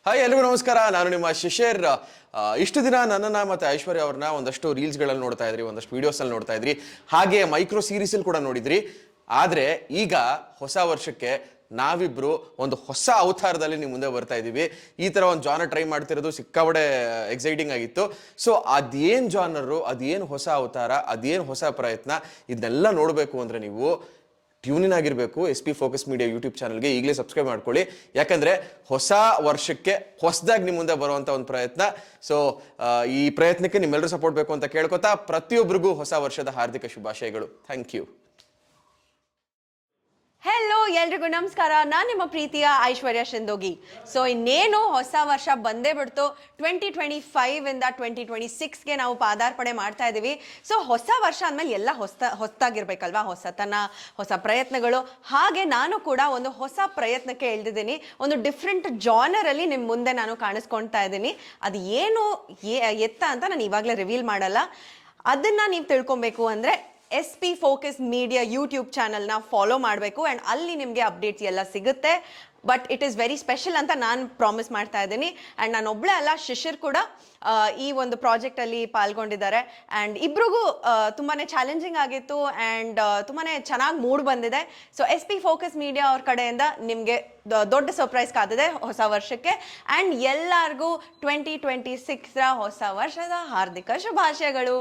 Hi ಎಲ್ರಿಗೂ ನಮಸ್ಕಾರ. ನಾನು ನಿಮ್ಮ ಶಿಶಿರ್. ಇಷ್ಟು ದಿನ ನನ್ನನ್ನು ಮತ್ತು ಐಶ್ವರ್ಯ ಅವ್ರನ್ನ ಒಂದಷ್ಟು ರೀಲ್ಸ್ಗಳಲ್ಲಿ ನೋಡ್ತಾ ಇದ್ರಿ, ಒಂದಷ್ಟು ವಿಡಿಯೋಸಲ್ಲಿ ನೋಡ್ತಾ ಇದ್ರಿ, ಹಾಗೆ ಮೈಕ್ರೋ ಸೀರೀಸಲ್ಲಿ ಕೂಡ ನೋಡಿದ್ರಿ. ಆದರೆ ಈಗ ಹೊಸ ವರ್ಷಕ್ಕೆ ನಾವಿಬ್ರು ಒಂದು ಹೊಸ ಅವತಾರದಲ್ಲಿ ನಿಮ್ಮ ಮುಂದೆ ಬರ್ತಾ ಇದ್ದೀವಿ. ಈ ಥರ ಒಂದು ಜಾನರ್ ಟ್ರೈ ಮಾಡ್ತಿರೋದು ಸಿಕ್ಕಾಬಡೆ ಎಕ್ಸೈಟಿಂಗ್ ಆಗಿತ್ತು. ಸೊ ಅದೇನು ಜಾನರು, ಅದೇನು ಹೊಸ ಅವತಾರ, ಅದೇನು ಹೊಸ ಪ್ರಯತ್ನ, ಇದನ್ನೆಲ್ಲ ನೋಡಬೇಕು ಅಂದರೆ ನೀವು ಟ್ಯೂನಿನ್ ಆಗಿರಬೇಕು SP ಫೋಕಸ್ ಮೀಡಿಯಾ ಯೂಟ್ಯೂಬ್ ಚಾನಲ್ಗೆ. ಈಗಲೇ ಸಬ್ಸ್ಕ್ರೈಬ್ ಮಾಡ್ಕೊಳ್ಳಿ, ಯಾಕಂದರೆ ಹೊಸ ವರ್ಷಕ್ಕೆ ಹೊಸದಾಗಿ ನಿಮ್ಮ ಮುಂದೆ ಬರುವಂಥ ಒಂದು ಪ್ರಯತ್ನ. ಸೊ ಈ ಪ್ರಯತ್ನಕ್ಕೆ ನಿಮ್ಮೆಲ್ಲರೂ ಸಪೋರ್ಟ್ ಬೇಕು ಅಂತ ಕೇಳ್ಕೊತಾ ಪ್ರತಿಯೊಬ್ಬರಿಗೂ ಹೊಸ ವರ್ಷದ ಹಾರ್ದಿಕ ಶುಭಾಶಯಗಳು. Thank you. ಹೆಲೋ, ಎಲ್ರಿಗೂ ನಮಸ್ಕಾರ. ನಾನು ನಿಮ್ಮ ಪ್ರೀತಿಯ ಐಶ್ವರ್ಯ ಶಿಂದೋಗಿ. ಸೊ ಇನ್ನೇನು ಹೊಸ ವರ್ಷ ಬಂದೇ ಬಿಡ್ತು. 2025 ಇಂದ 2026ಗೆ ನಾವು ಪಾದಾರ್ಪಣೆ ಮಾಡ್ತಾ ಇದ್ದೀವಿ. ಸೊ ಹೊಸ ವರ್ಷ ಅಂದಮೇಲೆ ಎಲ್ಲ ಹೊಸದಾಗಿರ್ಬೇಕಲ್ವಾ, ಹೊಸತನ, ಹೊಸ ಪ್ರಯತ್ನಗಳು. ಹಾಗೆ ನಾನು ಕೂಡ ಒಂದು ಹೊಸ ಪ್ರಯತ್ನಕ್ಕೆ ಇಳಿದಿದ್ದೀನಿ. ಒಂದು ಡಿಫ್ರೆಂಟ್ ಜಾನರಲ್ಲಿ ನಿಮ್ಮ ಮುಂದೆ ನಾನು ಕಾಣಿಸ್ಕೊಳ್ತಾ ಇದ್ದೀನಿ. ಅದು ಏನು ಎತ್ತ ಅಂತ ನಾನು ಇವಾಗಲೇ ರಿವೀಲ್ ಮಾಡಲ್ಲ. ಅದನ್ನು ನೀವು ತಿಳ್ಕೊಬೇಕು ಅಂದರೆ SP ಫೋಕಸ್ ಮೀಡಿಯಾ ಯೂಟ್ಯೂಬ್ ಚಾನಲ್ನ ಫಾಲೋ ಮಾಡಬೇಕು. ಆ್ಯಂಡ್ ಅಲ್ಲಿ ನಿಮಗೆ ಅಪ್ಡೇಟ್ಸ್ ಎಲ್ಲ ಸಿಗುತ್ತೆ. But it is very special ಅಂತ ನಾನು ಪ್ರಾಮಿಸ್ ಮಾಡ್ತಾ ಇದ್ದೀನಿ. ಆ್ಯಂಡ್ ನಾನು ಒಬ್ಬಳೇ ಅಲ್ಲ, ಶಿಶಿರ್ ಕೂಡ ಈ ಒಂದು ಪ್ರಾಜೆಕ್ಟಲ್ಲಿ ಪಾಲ್ಗೊಂಡಿದ್ದಾರೆ. ಆ್ಯಂಡ್ ಇಬ್ರಿಗೂ ತುಂಬಾ ಚಾಲೆಂಜಿಂಗ್ ಆಗಿತ್ತು ಆ್ಯಂಡ್ ತುಂಬಾ ಚೆನ್ನಾಗಿ ಮೂಡ್ ಬಂದಿದೆ. ಸೊ SP ಫೋಕಸ್ ಮೀಡಿಯಾ ಅವ್ರ ಕಡೆಯಿಂದ ನಿಮಗೆ ದೊಡ್ಡ ಸರ್ಪ್ರೈಸ್ ಕಾದಿದೆ ಹೊಸ ವರ್ಷಕ್ಕೆ. ಆ್ಯಂಡ್ ಎಲ್ಲರಿಗೂ 2026ರ ಹೊಸ ವರ್ಷದ ಹಾರ್ದಿಕ ಶುಭಾಶಯಗಳು.